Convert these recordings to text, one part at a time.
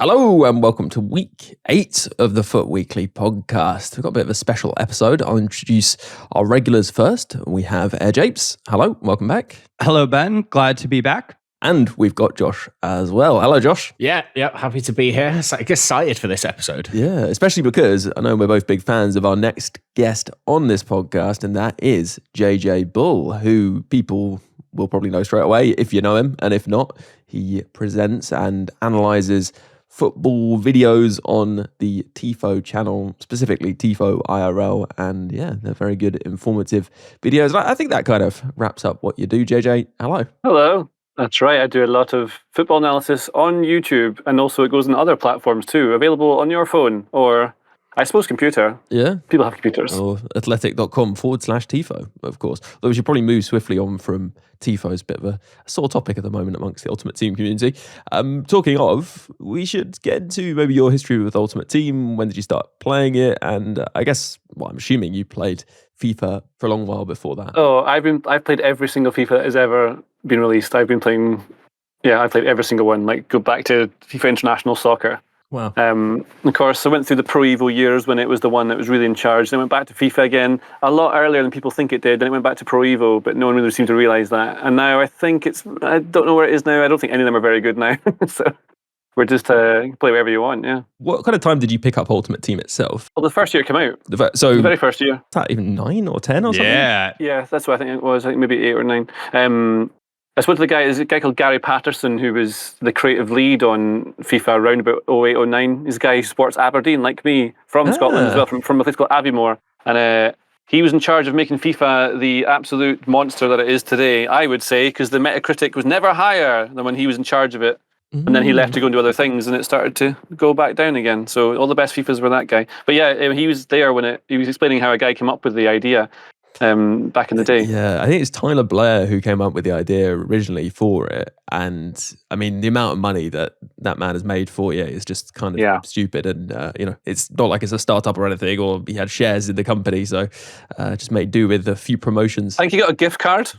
Hello and welcome to week 8 of the FUT Weekly podcast. We've got a bit of a special episode. I'll introduce our regulars first. We have AirJapes. Hello, welcome back. Hello, Ben. Glad to be back. And we've got Josh as well. Hello, Josh. Yeah, happy to be here. Excited for this episode. Yeah, especially because I know we're both big fans of our next guest on this podcast, and that is 𝗂𝗂𝗧𝗏, who people will probably know straight away if you know him, and if not, he presents and analyses football videos on the Tifo channel, specifically Tifo IRL, and yeah, they're very good, informative videos. And I think that kind of wraps up what you do, JJ. Hello. Hello. That's right. I do a lot of football analysis on YouTube, and also it goes on other platforms too, available on your phone or, I suppose, computer. Yeah. People have computers. Or athletic.com/Tifo, of course. Though we should probably move swiftly on from Tifo. It's a bit of a sore topic at the moment amongst the Ultimate Team community. Talking of, we should get into maybe your history with Ultimate Team. When did you start playing it? And I guess, well, I'm assuming you played FIFA for a long while before that. Oh, I've played every single FIFA that has ever been released. I've played every single one. Like, go back to FIFA International Soccer. Wow. Of course, I went through the Pro Evo years when it was the one that was really in charge. Then I went back to FIFA again a lot earlier than people think it did. Then it went back to Pro Evo, but no one really seemed to realise that. And now I don't know where it is now. I don't think any of them are very good now. So we're just play wherever you want, yeah. What kind of time did you pick up Ultimate Team itself? Well, the first year it came out. The very first year. Is that even 9 or 10 or something? Yeah, that's what I think it was. I think maybe 8 or 9. I spoke to there's a guy called 𝗪𝗀𝗃𝗀𝗀 Patterson, who was the creative lead on FIFA around about 08, 09. He's a guy who supports Aberdeen, like me, from Scotland as well, from a place called 𝗵𝗵𝗽𝗀𝗀. And he was in charge of making FIFA the absolute monster that it is today, I would say, because the Metacritic was never higher than when he was in charge of it. And then he left to go and do other things, and it started to go back down again. So all the best FIFAs were that guy. But yeah, he was there when he was explaining how a guy came up with the idea. Back in the day. Yeah, I think it's Tyler Blair who came up with the idea originally for it. And I mean, the amount of money that man has made for it is just kind of stupid. And, it's not like it's a startup or anything, or he had shares in the company. So just made do with a few promotions. I think he got a gift card.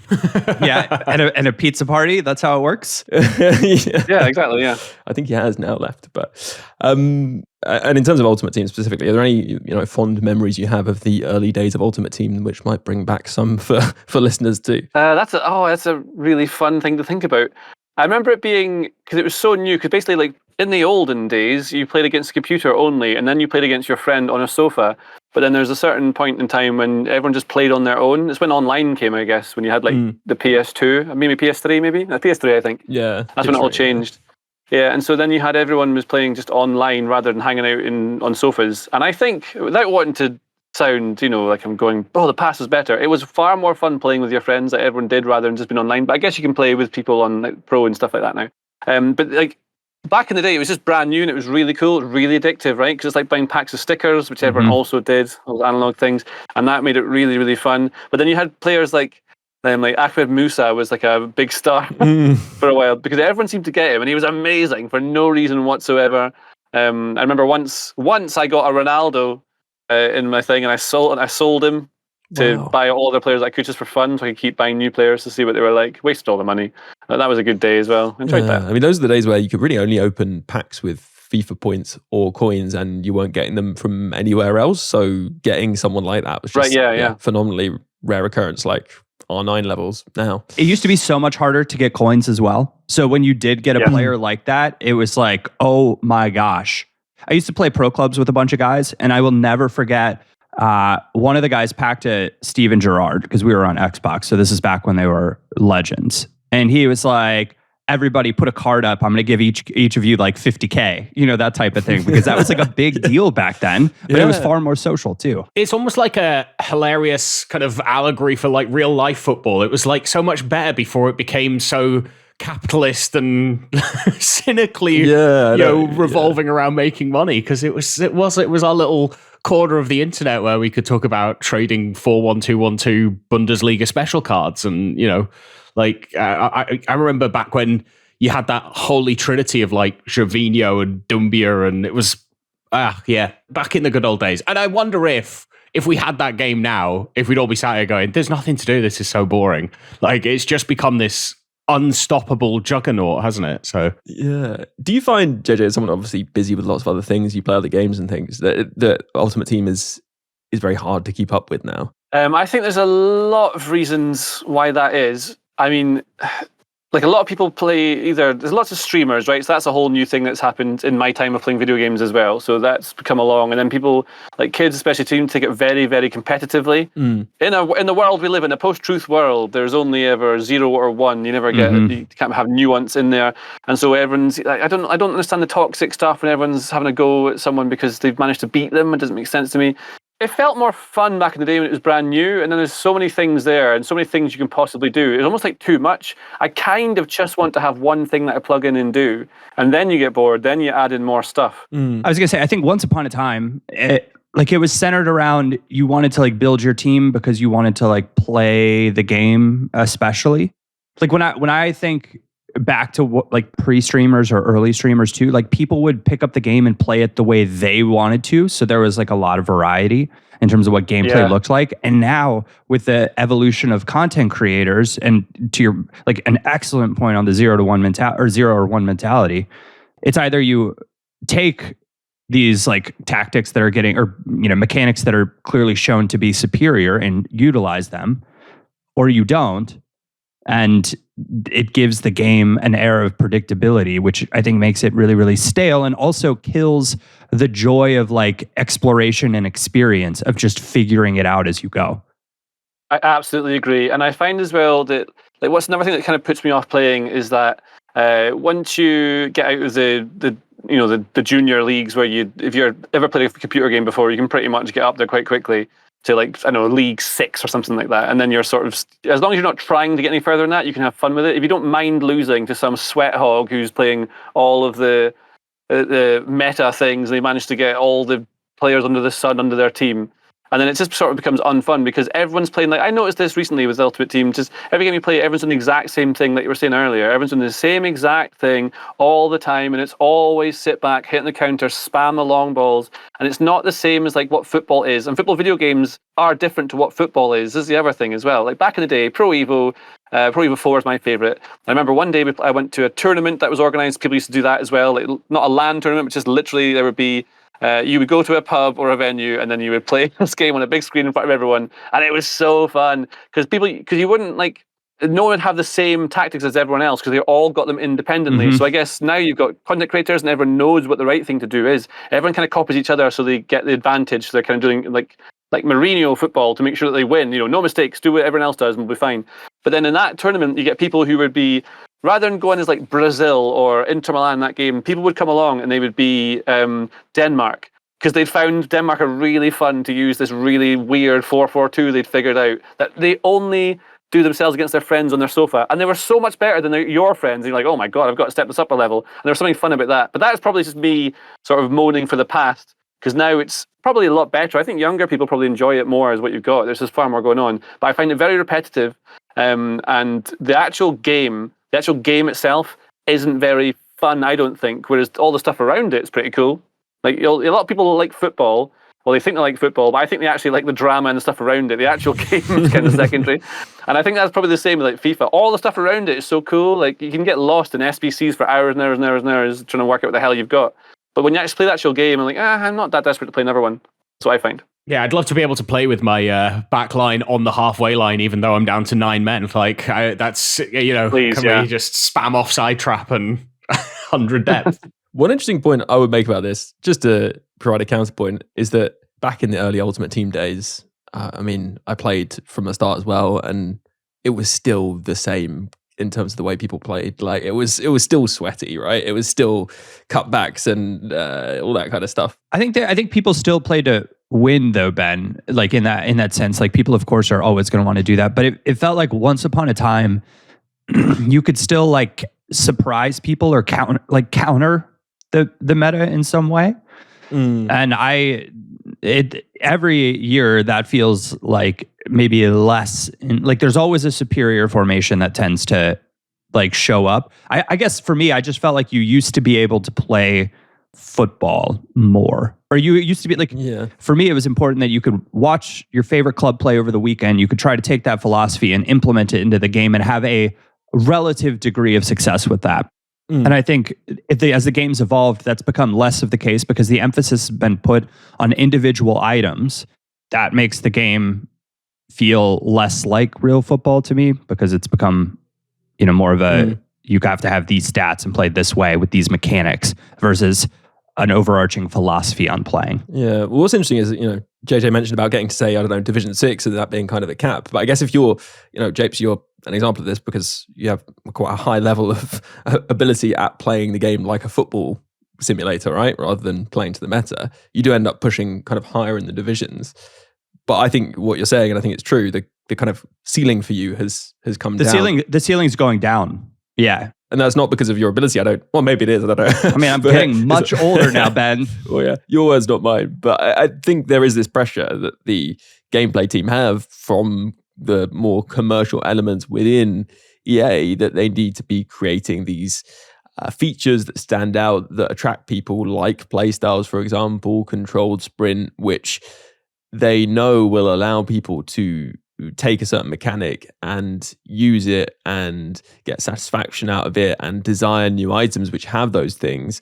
Yeah, and a pizza party. That's how it works. Yeah, exactly. Yeah. I think he has now left. But and in terms of Ultimate Team specifically, are there any fond memories you have of the early days of Ultimate Team, which might bring back some for listeners too? That's a really fun thing to think about. I remember it being, because it was so new, because basically, like, in the olden days, you played against a computer only, and then you played against your friend on a sofa. But then there's a certain point in time when everyone just played on their own. It's when online came, I guess, when you had like the PS2, maybe PS3, PS3, I think. Yeah, that's when it all changed. Yeah, and so then you had everyone was playing just online rather than hanging out on sofas. And I think, without wanting to sound, like I'm going, the past was better, it was far more fun playing with your friends that everyone did rather than just being online. But I guess you can play with people on like Pro and stuff like that now. But like back in the day, it was just brand new and it was really cool, it was really addictive, right? Because it's like buying packs of stickers, which everyone also did, all those analog things, and that made it really, really fun. But then you had players like Ahmed Musa was like a big star for a while because everyone seemed to get him and he was amazing for no reason whatsoever. I remember once I got a Ronaldo in my thing and I sold him to buy all the players I could just for fun, so I could keep buying new players to see what they were like. Wasted all the money. That was a good day as well. Enjoyed that. I mean, those are the days where you could really only open packs with FIFA points or coins and you weren't getting them from anywhere else. So getting someone like that was just phenomenally rare occurrence, like R9 levels now. It used to be so much harder to get coins as well. So when you did get a player like that, it was like, oh my gosh. I used to play pro clubs with a bunch of guys, and I will never forget one of the guys packed a Steven Gerrard because we were on Xbox. So this is back when they were legends. And he was like, everybody put a card up. I'm going to give each of you like 50K, that type of thing, because that was like a big deal back then, but it was far more social too. It's almost like a hilarious kind of allegory for like real life football. It was like so much better before it became so capitalist and cynically revolving around making money, because it was our little corner of the internet where we could talk about trading 4-1-2-1-2 Bundesliga special cards. And I remember back when you had that holy trinity of like Gervinho and Doumbia, and it was back in the good old days. And I wonder if we had that game now, if we'd all be sat here going, there's nothing to do, this is so boring. Like, it's just become this unstoppable juggernaut, hasn't it? So yeah. Do you find, JJ, as someone obviously busy with lots of other things, you play other games and things, that Ultimate Team is very hard to keep up with now? I think there's a lot of reasons why that is. I mean, like a lot of people play there's lots of streamers, right? So that's a whole new thing that's happened in my time of playing video games as well. So that's come along. And then people, like kids especially, seem to take it very, very competitively. In the world we live in, a post-truth world, there's only ever 0 or 1. You never get, you can't have nuance in there. And so everyone's, I don't understand the toxic stuff when everyone's having a go at someone because they've managed to beat them. It doesn't make sense to me. It felt more fun back in the day when it was brand new, and then there's so many things there and so many things you can possibly do. It's almost like too much. I kind of just want to have one thing that I plug in and do, and then you get bored, then you add in more stuff. I was going to say, I think once upon a time, it was centered around you wanted to like build your team because you wanted to like play the game especially. Like when I think back to what, like pre-streamers or early streamers too, like people would pick up the game and play it the way they wanted to. So there was like a lot of variety in terms of what gameplay looked like. And now with the evolution of content creators, and to your like an excellent point on the 0 to 1 mentality or 0 or 1 mentality, it's either you take these like tactics that are getting, or mechanics that are clearly shown to be superior and utilize them, or you don't. And it gives the game an air of predictability, which I think makes it really, really stale, and also kills the joy of like exploration and experience of just figuring it out as you go. I absolutely agree. And I find as well that like what's another thing that kind of puts me off playing is that once you get out of the junior leagues where if you're ever played a computer game before, you can pretty much get up there quite quickly to like, I don't know, League 6 or something like that. And then you're sort of, as long as you're not trying to get any further than that, you can have fun with it. If you don't mind losing to some sweat hog who's playing all of the meta things, and they manage to get all the players under the sun under their team, and then it just sort of becomes unfun because everyone's playing, like I noticed this recently with the Ultimate Team, just every game you play, everyone's doing the exact same thing that you were saying earlier. Everyone's doing the same exact thing all the time, and it's always sit back, hitting the counter, spam the long balls, and it's not the same as like what football is. And football video games are different to what football is. This is the other thing as well. Like back in the day, Pro Evo 4 is my favorite. I remember one day I went to a tournament that was organized. People used to do that as well. Like, not a LAN tournament, but just literally there would be you would go to a pub or a venue, and then you would play this game on a big screen in front of everyone, and it was so fun because you wouldn't like, no one would have the same tactics as everyone else because they all got them independently. So I guess now you've got content creators and everyone knows what the right thing to do is. Everyone kind of copies each other so they get the advantage. So they're kind of doing like Mourinho football to make sure that they win. No mistakes, do what everyone else does and we'll be fine. But then in that tournament, you get people who would be, rather than going as like Brazil or Inter Milan in that game, people would come along and they would be Denmark, because they'd found Denmark are really fun to use this really weird 4-4-2 they'd figured out that they only do themselves against their friends on their sofa. And they were so much better than your friends. And you're like, oh my God, I've got to step this up a level. And there's something fun about that. But that is probably just me sort of moaning for the past, because now it's probably a lot better. I think younger people probably enjoy it more as what you've got. There's just far more going on. But I find it very repetitive. And the actual game itself isn't very fun, I don't think, whereas all the stuff around it is pretty cool. Like a lot of people like football. Well, they think they like football, but I think they actually like the drama and the stuff around it. The actual game is kind of secondary. And I think that's probably the same with like FIFA. All the stuff around it is so cool. Like you can get lost in SBCs for hours and hours and hours and hours trying to work out what the hell you've got. But when you actually play the actual game, I'm like, I'm not that desperate to play another one. That's what I find. Yeah, I'd love to be able to play with my back line on the halfway line, even though I'm down to 9 men. Like, that's, Please, can we just spam offside trap and 100 depth? One interesting point I would make about this, just to provide a counterpoint, is that back in the early Ultimate Team days, I played from the start as well, and it was still the same in terms of the way people played. Like it was still sweaty, right? It was still cutbacks and all that kind of stuff. I think people still play to win, though, Ben. Like in that sense, like people, of course, are always going to want to do that. But it felt like once upon a time, you could still like surprise people or counter the meta in some way. And every year that feels like maybe less like there's always a superior formation that tends to like show up. I guess for me, I just felt like you used to be able to play football more, or you used to be like, for me, it was important that you could watch your favorite club play over the weekend. You could try to take that philosophy and implement it into the game and have a relative degree of success with that. And I think as the game's evolved, that's become less of the case because the emphasis has been put on individual items. That makes the game feel less like real football to me because it's become, more of a, you have to have these stats and play this way with these mechanics versus an overarching philosophy on playing. Yeah. Well, what's interesting is, JJ mentioned about getting to say, I don't know, Division 6 and that being kind of a cap. But I guess if you're, Japes, you're an example of this because you have quite a high level of ability at playing the game like a football simulator, right? Rather than playing to the meta. You do end up pushing kind of higher in the divisions. But I think what you're saying, and I think it's true, the kind of ceiling for you has come down. The ceiling's going down. Yeah. And that's not because of your ability. Well, maybe it is. I don't know. I mean, I'm getting much older now, Ben. Well, yeah, your words, not mine. But I think there is this pressure that the gameplay team have from the more commercial elements within EA that they need to be creating these features that stand out, that attract people, like playstyles, for example, controlled sprint, which they know will allow people to take a certain mechanic and use it and get satisfaction out of it and design new items which have those things.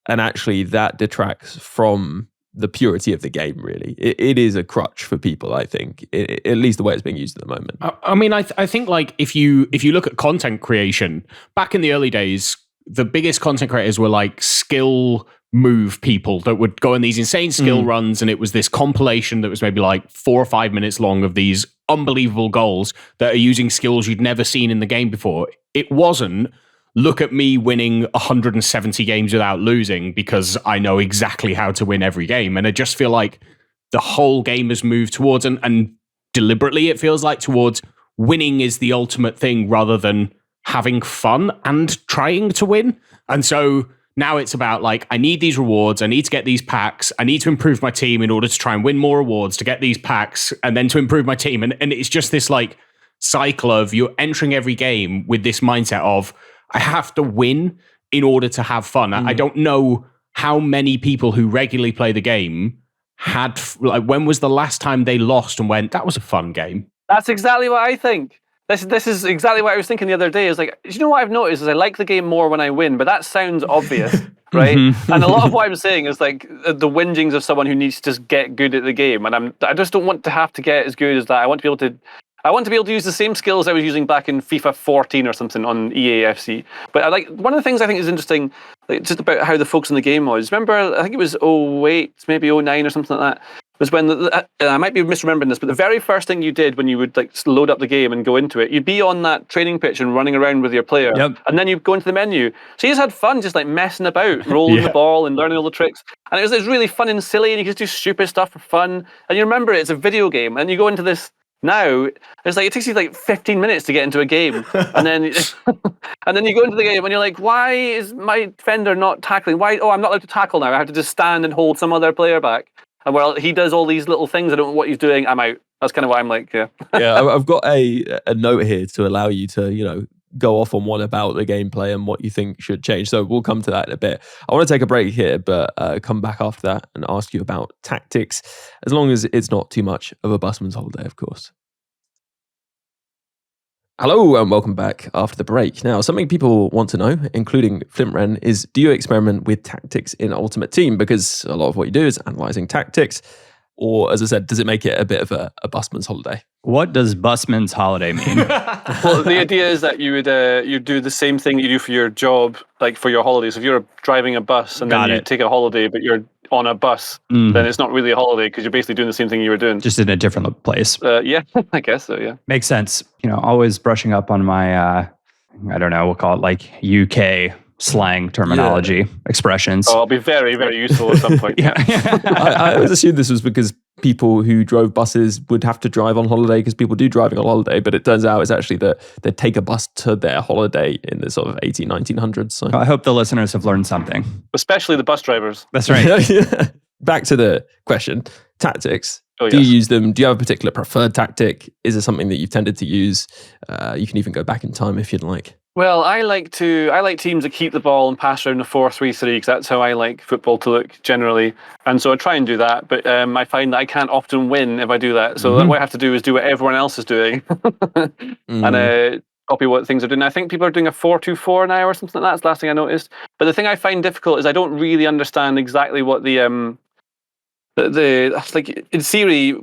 And actually that detracts from the purity of the game, really. It is a crutch for people, I think, at least the way it's being used at the moment. I mean, I think like if you look at content creation, back in the early days, the biggest content creators were like skill move people that would go on these insane skill runs, and it was this compilation that was maybe like 4 or 5 minutes long of these unbelievable goals that are using skills you'd never seen in the game before. It wasn't, look at me winning 170 games without losing because I know exactly how to win every game. And I just feel like the whole game has moved towards, and deliberately it feels like towards winning is the ultimate thing rather than having fun and trying to win. And so now it's about like, I need these rewards, I need to get these packs, I need to improve my team in order to try and win more rewards to get these packs and then to improve my team. And it's just this like cycle of you're entering every game with this mindset of, I have to win in order to have fun. I don't know how many people who regularly play the game had, like, when was the last time they lost and went, that was a fun game? That's exactly what I think. This is exactly what I was thinking the other day. Is like, you know what I've noticed is I like the game more when I win, but that sounds obvious, right? And a lot of what I'm saying is like the whingings of someone who needs to just get good at the game, and I just don't want to have to get as good as that. I want to be able to use the same skills I was using back in FIFA 14 or something on EAFC. But I like one of the things I think is interesting, like, just about how the focus on the game was. Remember, I think it was 08, maybe 09 or something like that. Was when I might be misremembering this, but the very first thing you did when you would like load up the game and go into it, you'd be on that training pitch and running around with your player, and then you'd go into the menu. So you just had fun, just like messing about, rolling the ball and learning all the tricks, and it was really fun and silly, and you could just do stupid stuff for fun. And you remember it's a video game, and you go into this now. It's like it takes you like 15 minutes to get into a game, and then and then you go into the game and you're like, why is my defender not tackling? Why? Oh, I'm not allowed to tackle now. I have to just stand and hold some other player back. And well, he does all these little things. I don't know what he's doing. I'm out. That's kind of what I'm like. Yeah. Yeah. I've got a note here to allow you to, go off on one about the gameplay and what you think should change. So we'll come to that in a bit. I want to take a break here, but come back after that and ask you about tactics, as long as it's not too much of a busman's holiday, of course. Hello and welcome back after the break. Now, something people want to know, including 𝗏𝗏𝗏, is do you experiment with tactics in Ultimate Team? Because a lot of what you do is analysing tactics. Or, as I said, does it make it a bit of a busman's holiday? What does busman's holiday mean? Well, the idea is that you would you do the same thing you do for your job, like for your holidays. If you're driving a bus and then you take a holiday, but you're on a bus, then it's not really a holiday because you're basically doing the same thing you were doing. Just in a different place. Yeah, I guess so, yeah. Makes sense. Always brushing up on my, I don't know, we'll call it like UK slang terminology, expressions. Oh, I'll be very, very useful at some point. I always assumed this was because people who drove buses would have to drive on holiday because people do driving on holiday, but it turns out it's actually that they take a bus to their holiday in the sort of 1900s. So I hope the listeners have learned something. Especially the bus drivers. That's right. Yeah. Back to the question, tactics. Do you use them? Do you have a particular preferred tactic? Is it something that you've tended to use? You can even go back in time if you'd like. Well, I like teams that keep the ball and pass around a 4-3-3 because that's how I like football to look generally. And so I try and do that, but I find that I can't often win if I do that. So what I have to do is do what everyone else is doing. And copy what things are doing. I think people are doing a 4-2-4 now or something like that. That's the last thing I noticed. But the thing I find difficult is I don't really understand exactly what the like in theory,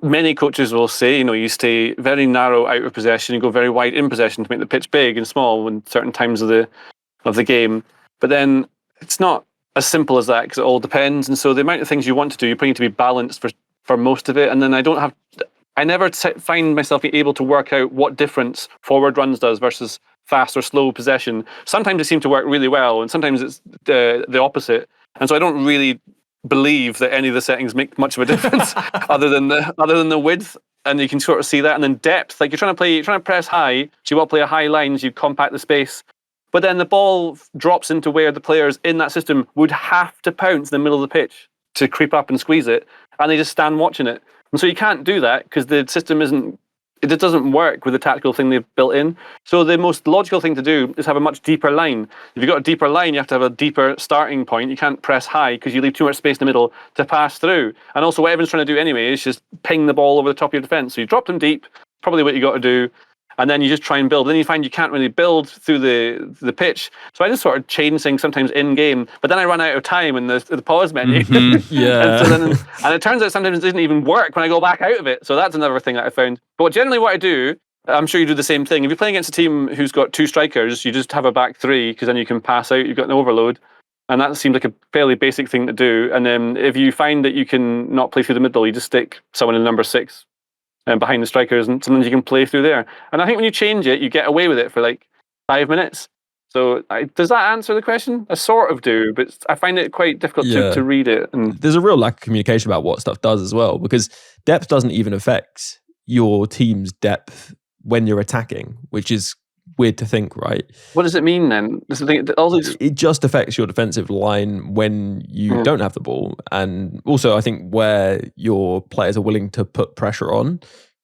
many coaches will say, you stay very narrow out of possession, you go very wide in possession to make the pitch big and small in certain times of the game. But then it's not as simple as that, because it all depends. And so the amount of things you want to do, you probably need to be balanced for most of it. And then I never find myself being able to work out what difference forward runs does versus fast or slow possession. Sometimes it seems to work really well, and sometimes it's the opposite. And so I don't really believe that any of the settings make much of a difference other than the width. And you can sort of see that. And then depth, like you're trying to press high, so you want to play a high line, so you compact the space. But then the ball drops into where the players in that system would have to pounce in the middle of the pitch to creep up and squeeze it, and they just stand watching it. And so you can't do that because the system it doesn't work with the tactical thing they've built in. So the most logical thing to do is have a much deeper line. If you've got a deeper line, you have to have a deeper starting point. You can't press high because you leave too much space in the middle to pass through. And also what everyone's trying to do anyway is just ping the ball over the top of your defence. So you drop them deep, probably what you got to do. And then you just try and build. Then you find you can't really build through the pitch. So I just sort of change things sometimes in game. But then I run out of time in the pause menu. Mm-hmm. Yeah. and it turns out sometimes it doesn't even work when I go back out of it. So that's another thing that I found. But generally what I do, I'm sure you do the same thing. If you're playing against a team who's got 2 strikers, you just have a back 3, because then you can pass out. You've got an overload. And that seems like a fairly basic thing to do. And then if you find that you can not play through the middle, you just stick someone in number 6. Behind the strikers, and sometimes you can play through there. And I think when you change it, you get away with it for like 5 minutes. So does that answer the question? I sort of do, but I find it quite difficult to read it. And there's a real lack of communication about what stuff does as well, because depth doesn't even affect your team's depth when you're attacking, which is weird to think, right? What does it mean then? It just affects your defensive line when you don't have the ball, and also I think where your players are willing to put pressure on.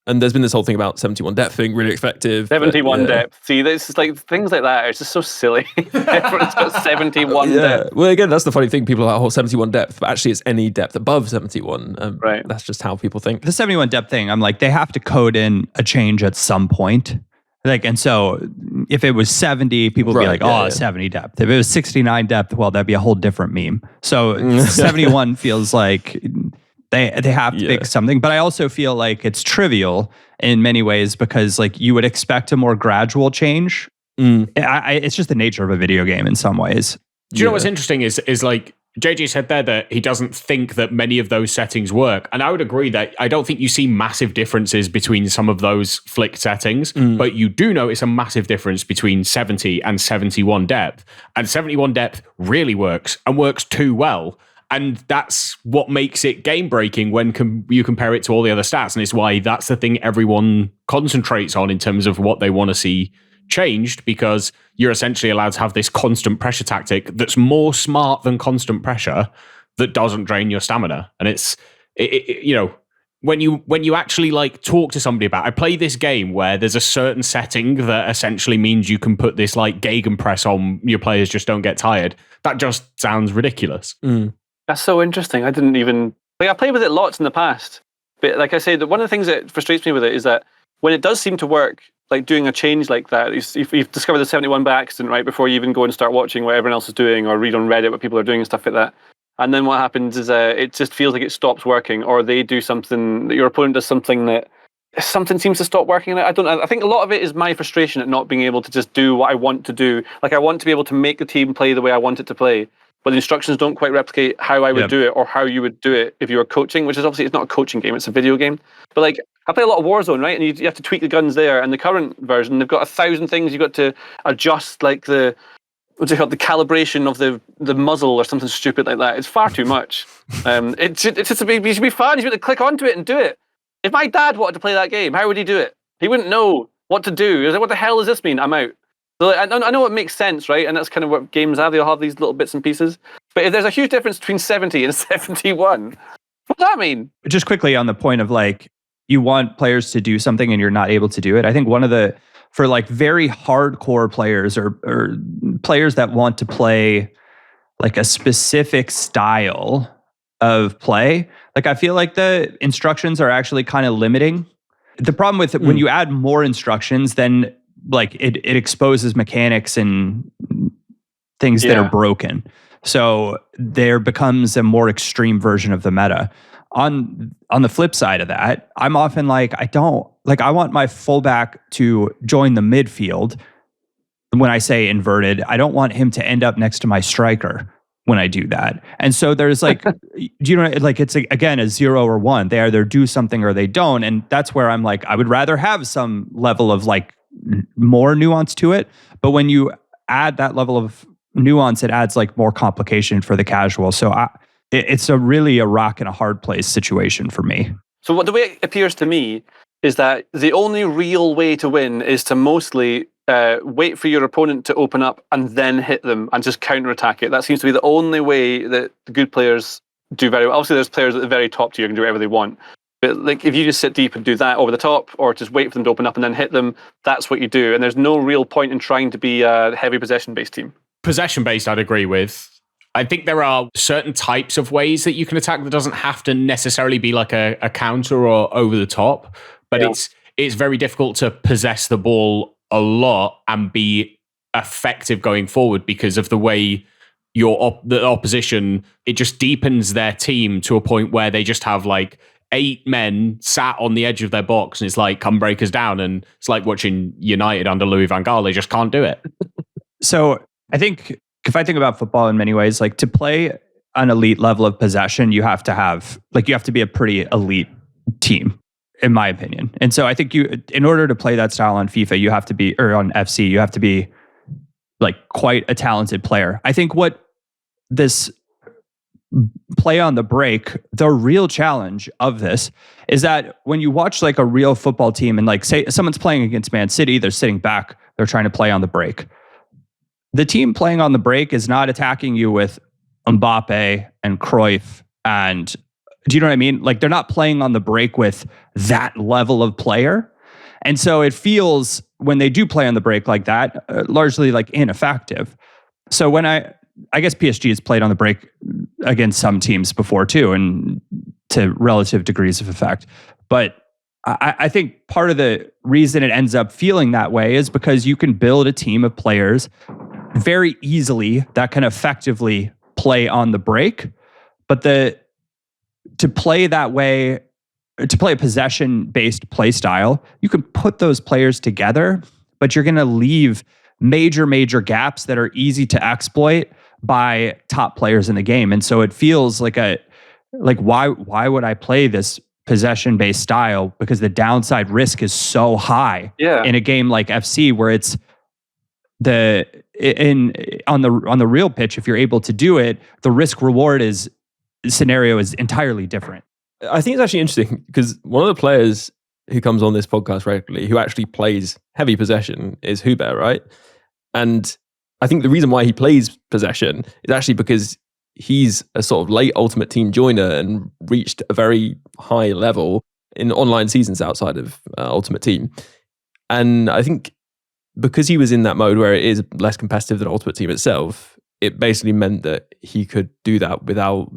And there's been this whole thing about 71 depth being really effective. 71 depth. See, this is like things like that. It's just so silly. Everyone's got 71 depth. Well, again, that's the funny thing. People are like, 71 depth, but actually it's any depth above 71. Right. That's just how people think. The 71 depth thing, I'm like, they have to code in a change at some point. And so if it was 70, people would be like, 70 depth. If it was 69 depth, well, that'd be a whole different meme. So 71 feels like they have to pick something. But I also feel like it's trivial in many ways, because like you would expect a more gradual change. It's just the nature of a video game in some ways. Do you know what's interesting is like, JJ said there that he doesn't think that many of those settings work. And I would agree that I don't think you see massive differences between some of those flicked settings, but you do notice a massive difference between 70 and 71 depth. And 71 depth really works, and works too well. And that's what makes it game breaking when you compare it to all the other stats. And it's why that's the thing everyone concentrates on in terms of what they want to see changed, because you're essentially allowed to have this constant pressure tactic that's more smart than constant pressure, that doesn't drain your stamina. And it's when you actually like talk to somebody about, I play this game where there's a certain setting that essentially means you can put this like gegenpress on your players, just don't get tired. That just sounds ridiculous. That's so interesting. I didn't even I played with it lots in the past, but like I say, one of the things that frustrates me with it is that when it does seem to work, like doing a change like that, you've discovered the 71 by accident right before you even go and start watching what everyone else is doing, or read on Reddit what people are doing and stuff like that. And then what happens is it just feels like it stops working, or they do something, your opponent does something that something seems to stop working. I think a lot of it is my frustration at not being able to just do what I want to do. Like I want to be able to make the team play the way I want it to play, but the instructions don't quite replicate how I would do it, or how you would do it if you were coaching, which is obviously, it's not a coaching game, it's a video game. But like, I play a lot of Warzone, right? And you have to tweak the guns there. And the current version, they've got 1,000 things you've got to adjust, like the calibration of the muzzle or something stupid like that. It's far too much. It should be fun. You should be able to click onto it and do it. If my dad wanted to play that game, how would he do it? He wouldn't know what to do. He was like, what the hell does this mean? I'm out. So I know it makes sense, right? And that's kind of what games have. They all have these little bits and pieces. But if there's a huge difference between 70 and 71, what does that mean? Just quickly on the point of like, you want players to do something and you're not able to do it. I think for like very hardcore players, or players that want to play like a specific style of play, like I feel like the instructions are actually kind of limiting. The problem with when you add more instructions, then like it exposes mechanics and things that are broken. So there becomes a more extreme version of the meta. On the flip side of that, I'm often like, I want my fullback to join the midfield. When I say inverted, I don't want him to end up next to my striker when I do that. And so there's like, like it's again a 0 or 1. They either do something or they don't. And that's where I'm like, I would rather have some level of like more nuance to it. But when you add that level of nuance, it adds like more complication for the casual. So it's really a rock and a hard place situation for me. So what the way it appears to me is that the only real way to win is to mostly wait for your opponent to open up and then hit them and just counterattack it. That seems to be the only way that the good players do very well. Obviously, there's players at the very top tier who can do whatever they want. But like, if you just sit deep and do that over the top, or just wait for them to open up and then hit them, that's what you do. And there's no real point in trying to be a heavy possession-based team. Possession-based, I'd agree with. I think there are certain types of ways that you can attack that doesn't have to necessarily be like a counter or over the top, but it's very difficult to possess the ball a lot and be effective going forward because of the way the opposition, it just deepens their team to a point where they just have like 8 men sat on the edge of their box and it's like, come break us down. And it's like watching United under Louis van Gaal. They just can't do it. So I think if I think about football in many ways, like to play an elite level of possession, you have to be a pretty elite team, in my opinion. And so I think in order to play that style on FIFA, you have to be, or on FC, you have to be like quite a talented player. I think what this play on the break, the real challenge of this is that when you watch like a real football team and like say someone's playing against Man City, they're sitting back, they're trying to play on the break. The team playing on the break is not attacking you with Mbappe and Cruyff and, do you know what I mean? Like they're not playing on the break with that level of player. And so it feels, when they do play on the break like that, largely like ineffective. So when I guess PSG has played on the break against some teams before too, and to relative degrees of effect. But I think part of the reason it ends up feeling that way is because you can build a team of players very easily that can effectively play on the break. But to play that way, to play a possession-based play style, you can put those players together, but you're going to leave major gaps that are easy to exploit by top players in the game. And so it feels like why would I play this possession-based style? Because the downside risk is so high in a game like FC, where it's on the real pitch, if you're able to do it, the risk reward scenario is entirely different. I think it's actually interesting because one of the players who comes on this podcast regularly who actually plays heavy possession is 𝘬𝘃, right? And I think the reason why he plays possession is actually because he's a sort of late Ultimate Team joiner and reached a very high level in online seasons outside of Ultimate Team. And I think because he was in that mode where it is less competitive than Ultimate Team itself, it basically meant that he could do that without,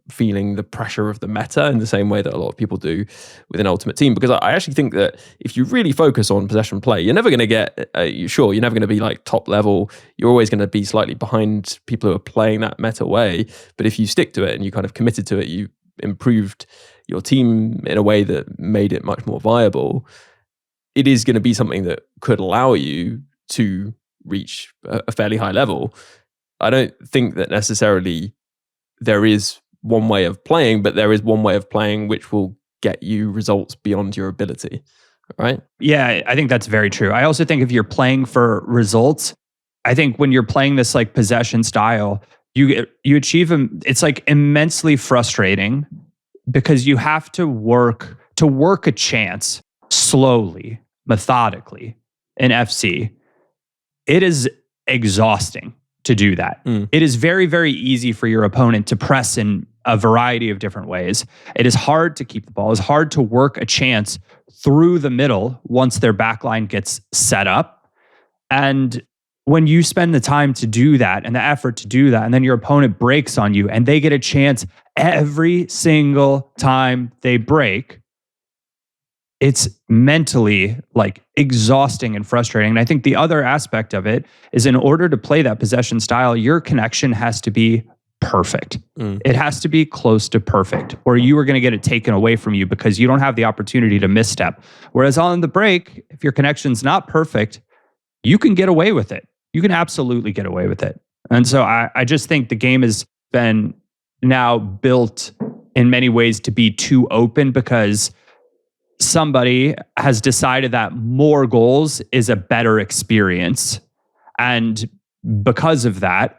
feeling the pressure of the meta in the same way that a lot of people do within Ultimate Team. Because I actually think that if you really focus on possession play, you're never going to get, you're never going to be like top level. You're always going to be slightly behind people who are playing that meta way. But if you stick to it and you kind of committed to it, you improved your team in a way that made it much more viable. It is going to be something that could allow you to reach a fairly high level. I don't think that necessarily there is one way of playing, but there is one way of playing which will get you results beyond your ability, right? Yeah, I think that's very true. I also think if you're playing for results, I think when you're playing this like possession style, you achieve them. It's like immensely frustrating because you have to work a chance slowly, methodically in FC. It is exhausting to do that. It is very, very easy for your opponent to press in a variety of different ways. It is hard to keep the ball. It's hard to work a chance through the middle once their backline gets set up. And when you spend the time to do that and the effort to do that, and then your opponent breaks on you and they get a chance every single time they break, it's mentally like exhausting and frustrating. And I think the other aspect of it is, in order to play that possession style, your connection has to be perfect. It has to be close to perfect, or you are going to get it taken away from you because you don't have the opportunity to misstep. Whereas on the break, if your connection's not perfect, you can get away with it. You can absolutely get away with it. And so I just think the game has been now built in many ways to be too open, because somebody has decided that more goals is a better experience. And because of that,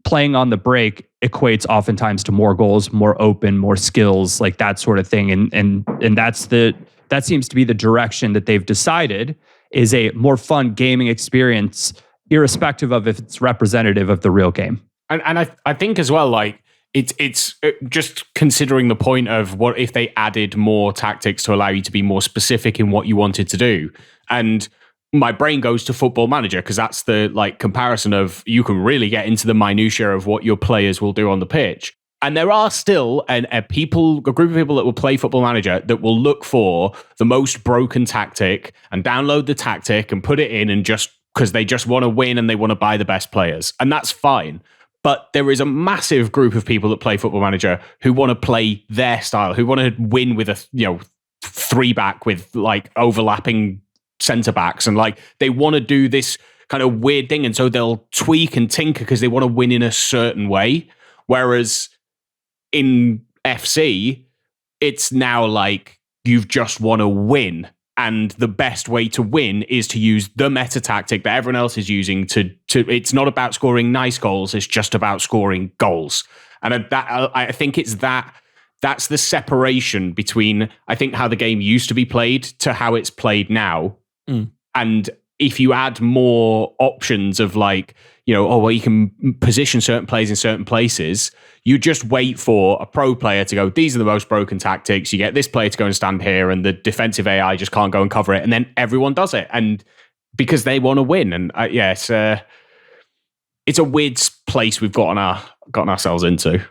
playing on the break equates oftentimes to more goals, more open, more skills, like that sort of thing. And that seems to be the direction that they've decided, is a more fun gaming experience, irrespective of if it's representative of the real game. And I think as well, like, it's just considering the point of what if they added more tactics to allow you to be more specific in what you wanted to do. And my brain goes to Football Manager, because that's the like comparison of, you can really get into the minutiae of what your players will do on the pitch. And there are still a group of people that will play Football Manager that will look for the most broken tactic and download the tactic and put it in, and just because they just want to win and they want to buy the best players. And that's fine. But there is a massive group of people that play Football Manager who want to play their style, who want to win with a 3-back with like overlapping centre backs, and like they want to do this kind of weird thing, and so they'll tweak and tinker because they want to win in a certain way. Whereas in FC, it's now like you just want to win. And the best way to win is to use the meta tactic that everyone else is using to it's not about scoring nice goals, it's just about scoring goals. And I think that's the separation between, I think, how the game used to be played to how it's played now. And if you add more options of like, you can position certain players in certain places, you just wait for a pro player to go, these are the most broken tactics. You get this player to go and stand here, and the defensive AI just can't go and cover it. And then everyone does it. And because they want to win. And it's a weird place we've gotten ourselves into.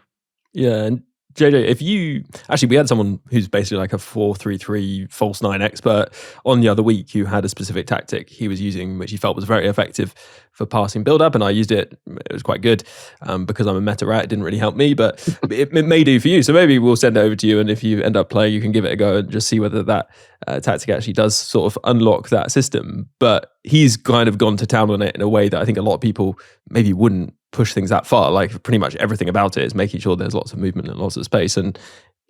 Yeah. And JJ, we had someone who's basically like a 4-3-3 false 9 expert on the other week who had a specific tactic he was using, which he felt was very effective for passing build-up, and I used it. It was quite good. Because I'm a meta rat, it didn't really help me, but it may do for you. So maybe we'll send it over to you, and if you end up playing, you can give it a go and just see whether that tactic actually does sort of unlock that system. But he's kind of gone to town on it in a way that I think a lot of people maybe wouldn't push things that far. Like, pretty much everything about it is making sure there's lots of movement and lots of space, and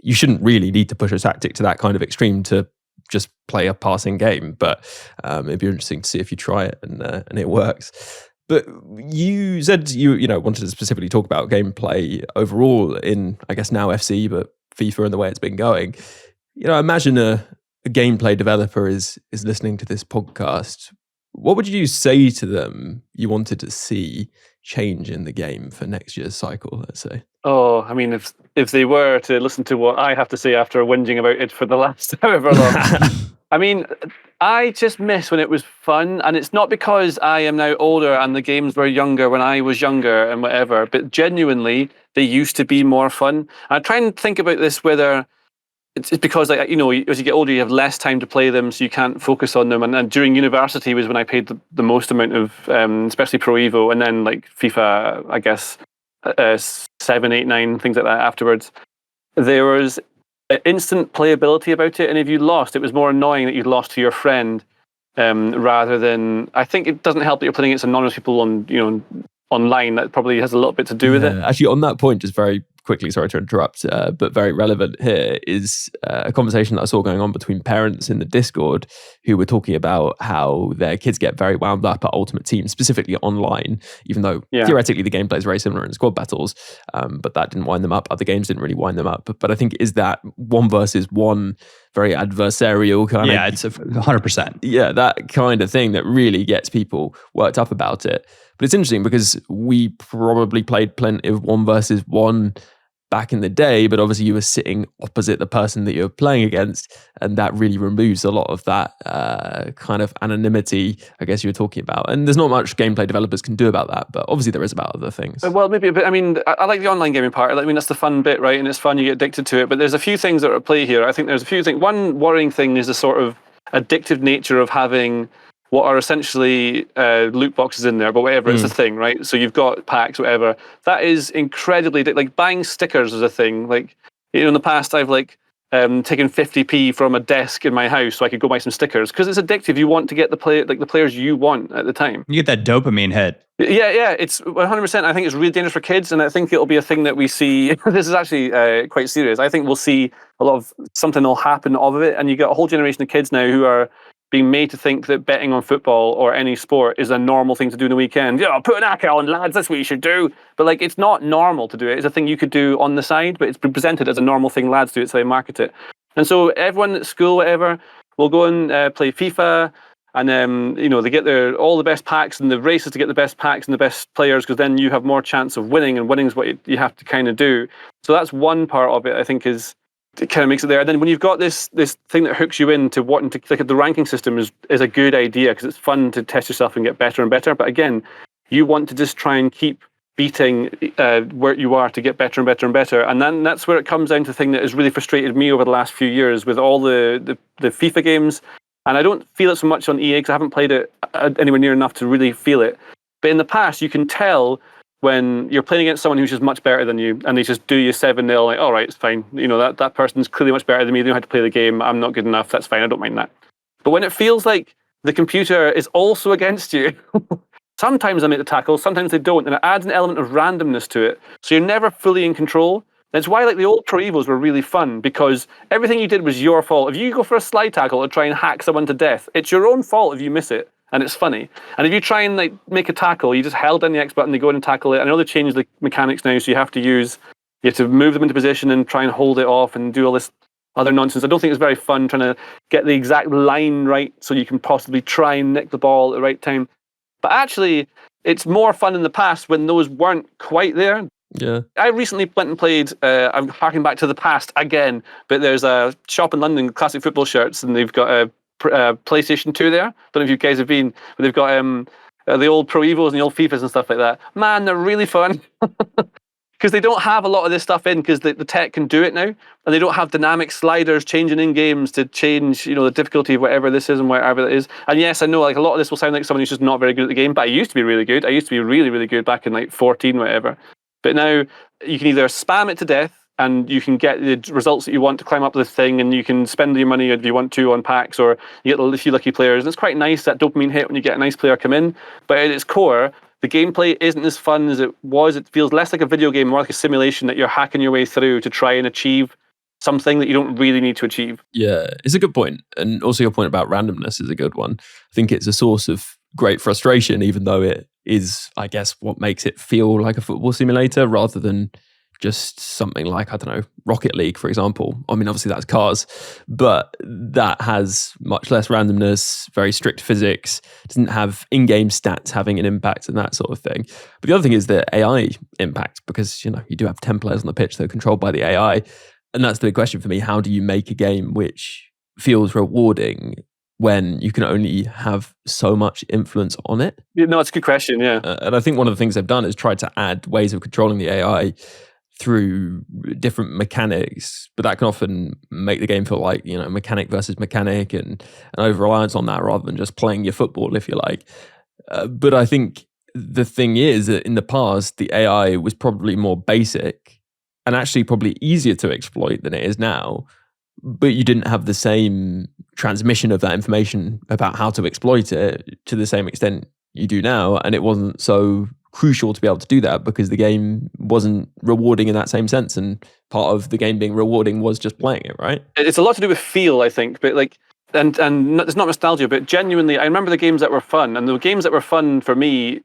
you shouldn't really need to push a tactic to that kind of extreme to just play a passing game. But it'd be interesting to see if you try it and it works. But you said you wanted to specifically talk about gameplay overall in, I guess, now FC, but FIFA and the way it's been going. Imagine a gameplay developer is listening to this podcast. What would you say to them you wanted to see change in the game for next year's cycle, let's say? Oh, I mean, if they were to listen to what I have to say after whinging about it for the last however long. I mean, I just miss when it was fun, and it's not because I am now older and the games were younger when I was younger and whatever, but genuinely, they used to be more fun. I try and think about this, whether it's because, like, as you get older, you have less time to play them, so you can't focus on them. And during university was when I played the most amount of, especially Pro Evo, and then like FIFA, I guess, 7, 8, 9, things like that afterwards. There was instant playability about it, and if you lost, it was more annoying that you'd lost to your friend, rather than, I think it doesn't help that you're playing against anonymous people on online. That probably has a little bit to do with it. Actually, on that point, just very quickly, sorry to interrupt, but very relevant here is a conversation that I saw going on between parents in the Discord who were talking about how their kids get very wound up at Ultimate Team, specifically online, even though theoretically the gameplay is very similar in squad battles, but that didn't wind them up. Other games didn't really wind them up. But I think is that 1 versus 1, very adversarial kind of... Yeah, it's 100%. Yeah, that kind of thing that really gets people worked up about it. But it's interesting because we probably played plenty of 1 versus 1 back in the day, but obviously you were sitting opposite the person that you're playing against, and that really removes a lot of that kind of anonymity, I guess you were talking about. And there's not much gameplay developers can do about that, but obviously there is about other things. Well, maybe a bit. I mean, I like the online gaming part. I mean, that's the fun bit, right? And it's fun, you get addicted to it. But there's a few things that are at play here. I think there's a few things. One worrying thing is the sort of addictive nature of having what are essentially loot boxes in there, but whatever, it's a thing, right? So you've got packs, whatever. That is incredibly, like buying stickers is a thing. Like, you know, in the past, I've like taken 50p from a desk in my house so I could go buy some stickers, because it's addictive. You want to get the players you want at the time. You get that dopamine hit. Yeah, it's 100%. I think it's really dangerous for kids, and I think it'll be a thing that we see. This is actually quite serious. I think we'll see a lot of something will happen of it, and you get a whole generation of kids now who are being made to think that betting on football or any sport is a normal thing to do in the weekend. Yeah, put an acca on, lads, that's what you should do. But like, it's not normal to do it. It's a thing you could do on the side, but it's been presented as a normal thing lads do it, so they market it. And so everyone at school, whatever, will go and play FIFA, and you know, they get all the best packs, and the races to get the best packs and the best players, because then you have more chance of winning, and winning is what you have to kind of do. So that's one part of it, I think, it kind of makes it there. And then when you've got this thing that hooks you into wanting to, like, the ranking system is a good idea, because it's fun to test yourself and get better and better. But again, you want to just try and keep beating where you are to get better and better and better. And then that's where it comes down to the thing that has really frustrated me over the last few years with all the FIFA games. And I don't feel it so much on EA because I haven't played it anywhere near enough to really feel it. But in the past, you can tell when you're playing against someone who's just much better than you, and they just do you 7-0, like, all right, it's fine. You know, that person's clearly much better than me. They know how to play the game. I'm not good enough. That's fine. I don't mind that. But when it feels like the computer is also against you, sometimes they make the tackle, sometimes they don't, and it adds an element of randomness to it. So you're never fully in control. That's why, like, the old Pro Evos were really fun, because everything you did was your fault. If you go for a slide tackle or try and hack someone to death, it's your own fault if you miss it. And it's funny. And if you try and like make a tackle, you just held down the X button, they go in and tackle it. I know they've changed the mechanics now, so you have to move them into position and try and hold it off and do all this other nonsense. I don't think it's very fun trying to get the exact line right so you can possibly try and nick the ball at the right time. But actually, it's more fun in the past when those weren't quite there. Yeah. I recently went and played, I'm harking back to the past again, but there's a shop in London, classic football shirts, and they've got a PlayStation 2 there. Don't know if you guys have been, but they've got the old Pro Evos and the old FIFAs and stuff like that. Man, they're really fun. Because they don't have a lot of this stuff in, because the tech can do it now, and they don't have dynamic sliders changing in games to change, you know, the difficulty of whatever this is and whatever that is. And yes, I know, like, a lot of this will sound like someone who's just not very good at the game, but I used to be really good. I used to be really, really good back in like 14, whatever. But now you can either spam it to death, and you can get the results that you want to climb up the thing, and you can spend your money if you want to on packs, or you get a few lucky players. And it's quite nice, that dopamine hit when you get a nice player come in. But at its core, the gameplay isn't as fun as it was. It feels less like a video game, more like a simulation that you're hacking your way through to try and achieve something that you don't really need to achieve. Yeah, it's a good point. And also your point about randomness is a good one. I think it's a source of great frustration, even though it is, I guess, what makes it feel like a football simulator rather than just something like, I don't know, Rocket League, for example. I mean, obviously that's cars, but that has much less randomness, very strict physics, doesn't have in-game stats having an impact and that sort of thing. But the other thing is the AI impact, because, you know, you do have 10 players on the pitch that are controlled by the AI. And that's the big question for me. How do you make a game which feels rewarding when you can only have so much influence on it? No, it's a good question, yeah. And I think one of the things they've done is tried to add ways of controlling the AI through different mechanics, but that can often make the game feel like, you know, mechanic versus mechanic, and an over-reliance on that rather than just playing your football, if you like. But I think the thing is that in the past, the AI was probably more basic and actually probably easier to exploit than it is now, but you didn't have the same transmission of that information about how to exploit it to the same extent you do now, and it wasn't so crucial to be able to do that because the game wasn't rewarding in that same sense, and part of the game being rewarding was just playing it, right? It's a lot to do with feel, I think, but like, and it's not nostalgia, but genuinely, I remember the games that were fun, and the games that were fun for me,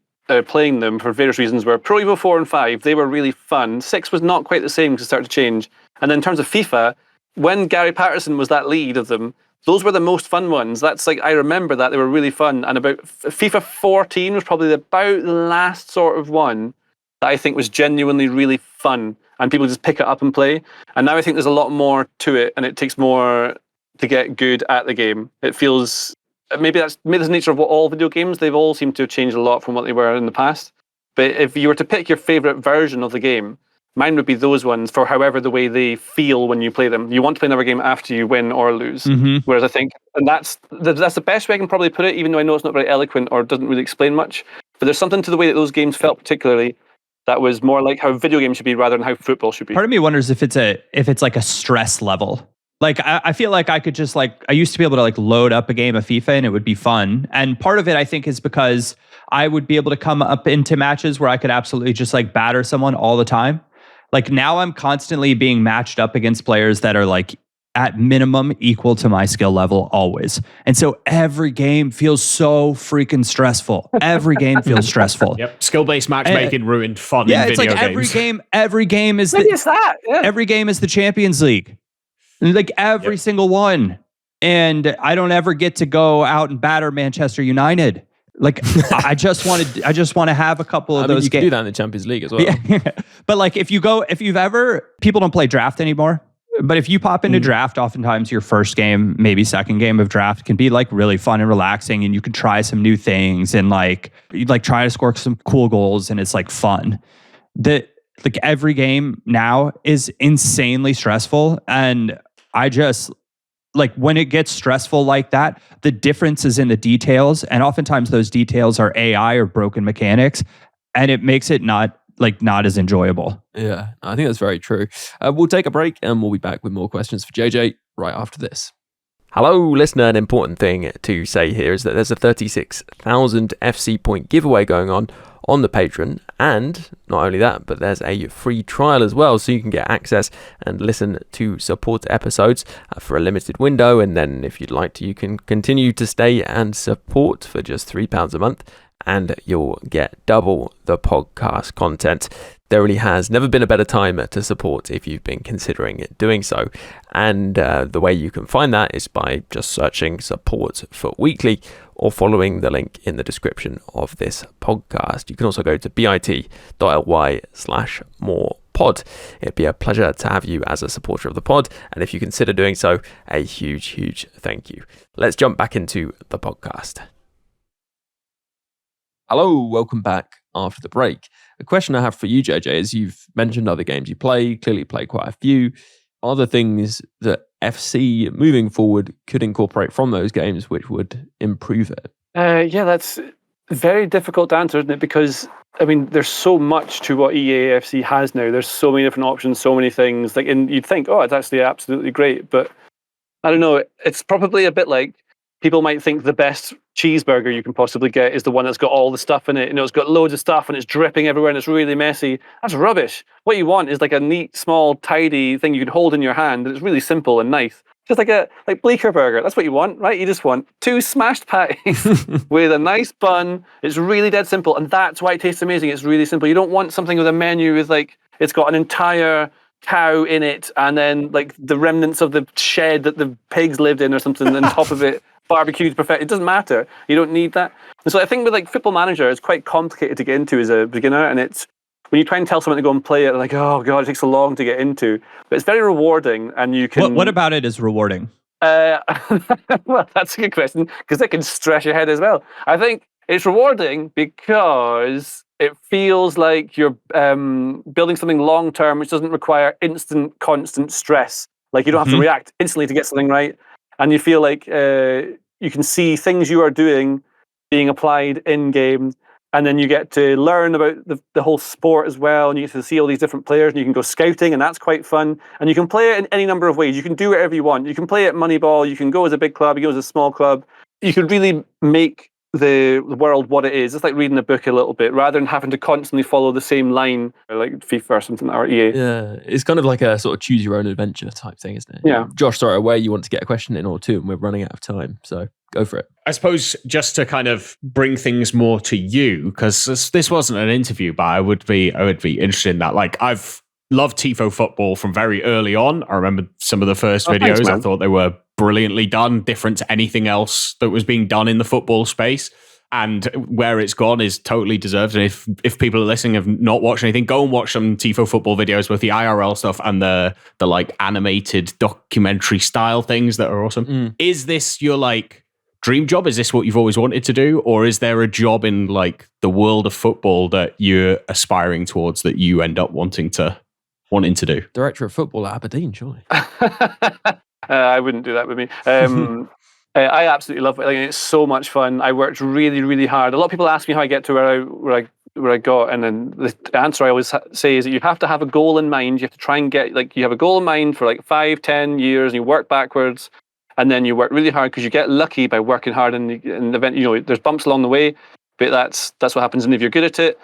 playing them for various reasons, were Pro Evo 4 and 5. They were really fun. 6 was not quite the same because it started to change. And then in terms of FIFA, when 𝗪𝗓 Patterson was that lead of them, those were the most fun ones. That's like, I remember that they were really fun. And about FIFA 14 was probably about the last sort of one that I think was genuinely really fun. and people just pick it up and play. And now I think there's a lot more to it, and it takes more to get good at the game. It feels, maybe that's the nature of what all video games, they've all seemed to have changed a lot from what they were in the past. But if you were to pick your favorite version of the game, mine would be those ones for however the way they feel when you play them. You want to play another game after you win or lose. Whereas I think, and that's the best way I can probably put it, even though I know it's not very eloquent or doesn't really explain much. But there's something to the way that those games felt particularly that was more like how video games should be rather than how football should be. Part of me wonders if it's like a stress level. Like, I feel like I could just I used to be able to load up a game of FIFA and it would be fun. And part of it, I think, is because I would be able to come up into matches where I could absolutely just batter someone all the time. Like, now I'm constantly being matched up against players that are at minimum equal to my skill level always. And so every game feels so freaking stressful. Every game feels stressful. Yep. Skill-based matchmaking ruined fun in video games. Every game is every game is the Champions League. Every single one. And I don't ever get to go out and batter Manchester United. I just want to have a couple of those games. You can do that in the Champions League as well. Yeah. But people don't play draft anymore. But if you pop into draft, oftentimes your first game, maybe second game of draft can be really fun and relaxing, and you can try some new things and you try to score some cool goals, and it's fun. Every game now is insanely stressful, and I just when it gets stressful like that, the difference is in the details, and oftentimes those details are AI or broken mechanics, and it makes it not as enjoyable. Yeah, I think that's very true. We'll take a break and we'll be back with more questions for JJ right after this. Hello, listener. An important thing to say here is that there's a 36,000 FC point giveaway going on the Patreon, and not only that, but there's a free trial as well, so you can get access and listen to support episodes for a limited window, and then if you'd like to, you can continue to stay and support for just £3 a month, and you'll get double the podcast content. There really has never been a better time to support if you've been considering doing so. And the way you can find that is by just searching Support FUT Weekly or following the link in the description of this podcast. You can also go to bit.ly/morepod. It'd be a pleasure to have you as a supporter of the pod. And if you consider doing so, a huge, huge thank you. Let's jump back into the podcast. Hello, welcome back after the break. A question I have for you, JJ, is you've mentioned other games you play, clearly play quite a few. Are there things that FC moving forward could incorporate from those games which would improve it? Yeah, that's very difficult to answer, isn't it? Because, there's so much to what EA FC has now. There's so many different options, so many things. And you'd think, it's actually absolutely great. But I don't know, it's probably a bit like people might think the best cheeseburger you can possibly get is the one that's got all the stuff in it. It's got loads of stuff and it's dripping everywhere and it's really messy. That's rubbish. What you want is a neat, small, tidy thing you can hold in your hand, and it's really simple and nice. Just like Bleecker Burger. That's what you want, right? You just want 2 smashed patties with a nice bun. It's really dead simple, and that's why it tastes amazing. It's really simple. You don't want something with a menu with it's got an entire cow in it and then the remnants of the shed that the pigs lived in or something on top of it. Barbecued perfect. It doesn't matter. You don't need that. And so I think with Football Manager, it's quite complicated to get into as a beginner, and it's when you try and tell someone to go and play it, oh god, it takes so long to get into. But it's very rewarding, and you can. What about it is rewarding? Well, that's a good question, because it can stress your head as well. I think it's rewarding because it feels like you're building something long term, which doesn't require instant, constant stress. You don't have to react instantly to get something right. And you feel like you can see things you are doing being applied in game, and then you get to learn about the whole sport as well, and you get to see all these different players, and you can go scouting, and that's quite fun. And you can play it in any number of ways. You can do whatever you want. You can play it Moneyball. You can go as a big club. You go as a small club. You can really make the world what it is. It's like reading a book a little bit, rather than having to constantly follow the same line, like FIFA or something, or EA. Yeah, it's kind of like a sort of choose your own adventure type thing, isn't it? Yeah. Josh, sorry, where you want to get a question in or two, and we're running out of time, so go for it. I suppose just to kind of bring things more to you, because this wasn't an interview, but I would be interested in that. I've loved Tifo football from very early on. I remember some of the first videos. Thanks, I thought they were brilliantly done, different to anything else that was being done in the football space. and where it's gone is totally deserved. And if people are listening have not watched anything, go and watch some Tifo football videos, both the IRL stuff and the like animated documentary style things that are awesome. Is this your like dream job? Is this what you've always wanted to do, or is there a job in like the world of football that you're aspiring towards that you end up wanting to do? Director of football at Aberdeen, surely. I wouldn't do that with me. I absolutely love it. Like, it's so much fun. I worked really, really hard. A lot of people ask me how I get to where I got, and then the answer I always say is that you have to have a goal in mind. You have to try and get, like, you have a goal in mind for like 5-10 years, and you work backwards. And then you work really hard because you get lucky by working hard, and the event, there's bumps along the way, but that's what happens. And if you're good at it,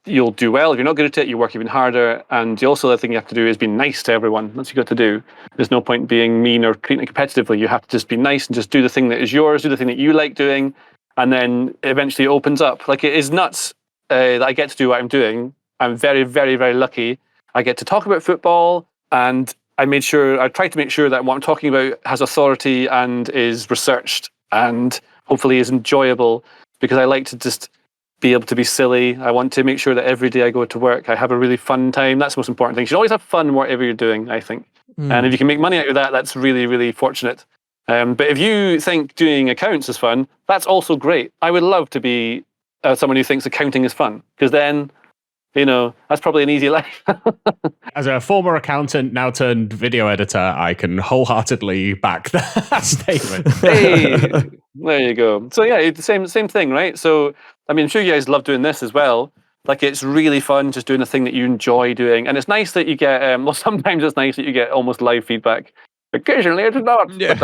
you'll do well. If you're not good at it, you work even harder. And the other thing you have to do is be nice to everyone. That's what you got to do. There's no point being mean or treating it competitively. You have to just be nice and just do the thing that is yours, do the thing that you like doing, and then eventually it opens up. Like, it is nuts that I get to do what I'm doing. I'm very, very, very lucky. I get to talk about football, and I tried to make sure that what I'm talking about has authority and is researched and hopefully is enjoyable, because I like to just be able to be silly. I want to make sure that every day I go to work, I have a really fun time. That's the most important thing. You should always have fun whatever you're doing, I think. And if you can make money out of that, that's really, really fortunate. But if you think doing accounts is fun, that's also great. I would love to be someone who thinks accounting is fun, because then, that's probably an easy life. As a former accountant, now turned video editor, I can wholeheartedly back that statement. Hey, there you go. So yeah, it's the same thing, right? So, I mean, I'm sure you guys love doing this as well. Like, it's really fun just doing the thing that you enjoy doing. And it's nice that you get, sometimes it's nice that you get almost live feedback. Occasionally it's not. Yeah.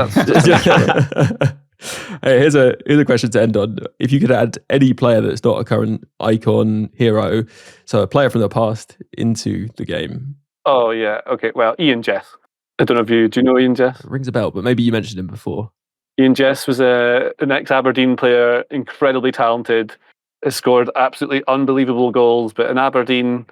Hey, here's a question to end on. If you could add any player that's not a current icon hero, so a player from the past, into the game. Oh yeah, okay. Well, 𝘃𝑦𝑒𝑠. I don't know do you know 𝘃𝑦𝑒𝑠? It rings a bell, but maybe you mentioned him before. 𝘃𝑦𝑒𝑠 was an ex-Aberdeen player, incredibly talented. He scored absolutely unbelievable goals, but an Aberdeen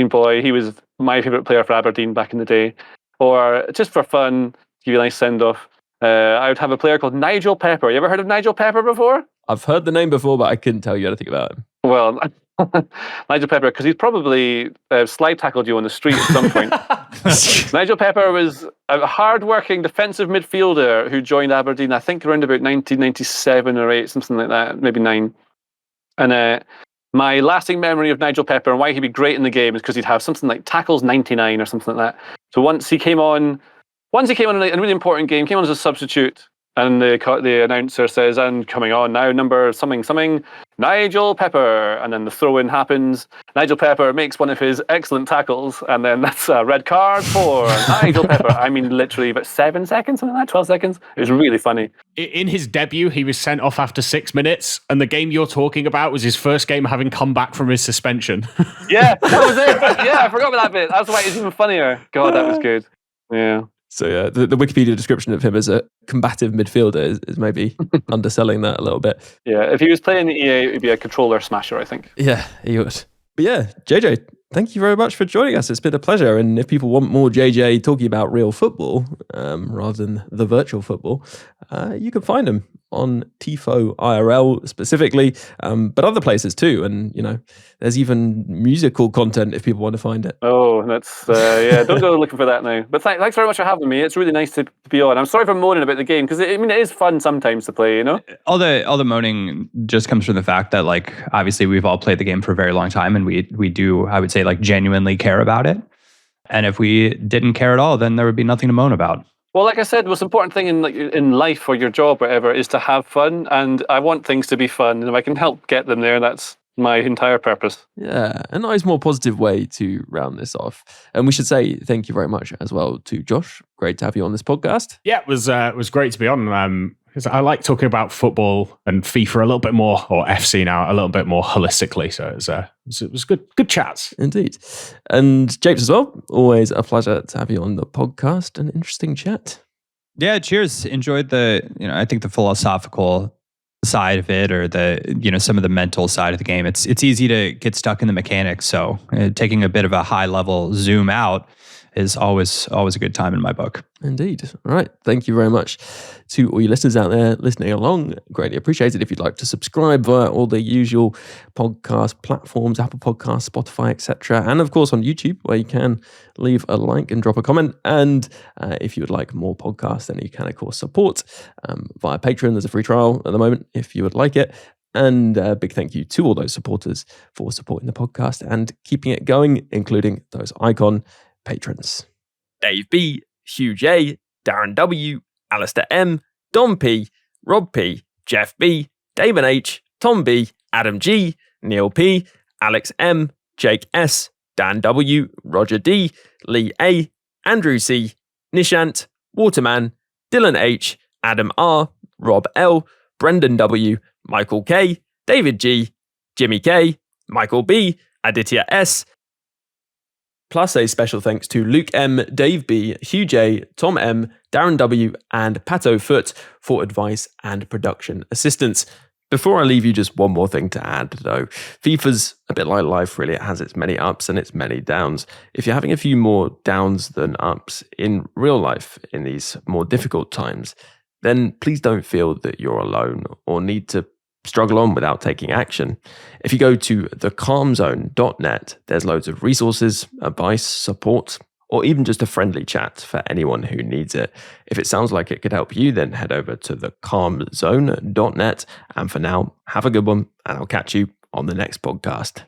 boy. He was my favourite player for Aberdeen back in the day. Or just for fun, give you a nice send-off, I would have a player called 𝘧𝘍𝑒𝘍𝑒. You ever heard of 𝘧𝘍𝑒𝘍𝑒 before? I've heard the name before, but I couldn't tell you anything about him. Well, 𝘧𝘍𝑒𝘍𝑒, because he's probably slide tackled you on the street at some point. 𝘧𝘍𝑒𝘍𝑒 was a hard-working defensive midfielder who joined Aberdeen, I think, around about 1997 or 8, something like that, maybe 9. And my lasting memory of 𝘧𝘍𝑒𝘍𝑒 and why he'd be great in the game is because he'd have something like tackles 99 or something like that. So once he came on in a really important game, came on as a substitute, and the announcer says, and coming on now, number something, 𝘧𝘍𝑒𝘍𝑒, and then the throw-in happens. 𝘧𝘍𝑒𝘍𝑒 makes one of his excellent tackles, and then that's a red card for 𝘧𝘍𝑒𝘍𝑒. I mean, literally about 7 seconds, something like that, 12 seconds. It was really funny. In his debut, he was sent off after 6 minutes, and the game you're talking about was his first game having come back from his suspension. Yeah, that was it. Yeah, I forgot about that bit. That's why it's even funnier. God, that was good. Yeah. So yeah, the Wikipedia description of him as a combative midfielder is maybe underselling that a little bit. Yeah, if he was playing the EA, it would be a controller smasher, I think. Yeah, he would. But yeah, JJ, thank you very much for joining us. It's been a pleasure. And if people want more JJ talking about real football rather than the virtual football, you can find him on Tifo IRL specifically, but other places too. And, there's even musical content if people want to find it. Oh, that's, don't go looking for that now. But thanks very much for having me. It's really nice to be on. I'm sorry for moaning about the game, because it is fun sometimes to play, All the moaning just comes from the fact that, like, obviously we've all played the game for a very long time, and we do, I would say, like, genuinely care about it. And if we didn't care at all, then there would be nothing to moan about. Well, like I said, the most important thing in life or your job, whatever, is to have fun. And I want things to be fun. And if I can help get them there, that's my entire purpose. Yeah, a nice, more positive way to round this off. And we should say thank you very much as well to Josh. Great to have you on this podcast. Yeah, it was great to be on. Because I like talking about football and FIFA a little bit more, or FC now, a little bit more holistically. So it was good chats. Indeed. And Japes as well, always a pleasure to have you on the podcast. An interesting chat. Yeah, cheers. Enjoyed I think the philosophical side of it, or some of the mental side of the game. It's easy to get stuck in the mechanics. So taking a bit of a high level zoom out is always a good time in my book. Indeed. All right. Thank you very much to all you listeners out there listening along. Greatly appreciated. If you'd like to subscribe via all the usual podcast platforms, Apple Podcasts, Spotify, etc., and of course on YouTube, where you can leave a like and drop a comment. And if you would like more podcasts, then you can of course support via Patreon. There's a free trial at the moment if you would like it. And a big thank you to all those supporters for supporting the podcast and keeping it going, including those icon patrons: Dave B, Hugh J, Darren W, Alistair M, Dom P, Rob P, Jeff B, Damon H, Tom B, Adam G, Neil P, Alex M, Jake S, Dan W, Roger D, Lee A, Andrew C, Nishant, Waterman, Dylan H, Adam R, Rob L, Brendan W, Michael K, David G, Jimmy K, Michael B, Aditya S, plus a special thanks to Luke M, Dave B, Hugh J, Tom M, Darren W, and Pato FUT for advice and production assistance. Before I leave you, just one more thing to add, though. FIFA's a bit like life, really. It has its many ups and its many downs. If you're having a few more downs than ups in real life in these more difficult times, then please don't feel that you're alone or need to struggle on without taking action. If you go to 𝘃𝗲𝗀𝘀.net, there's loads of resources, advice, support, or even just a friendly chat for anyone who needs it. If it sounds like it could help you, then head over to 𝘃𝗲𝗀𝗀.net. And for now, have a good one, and I'll catch you on the next podcast.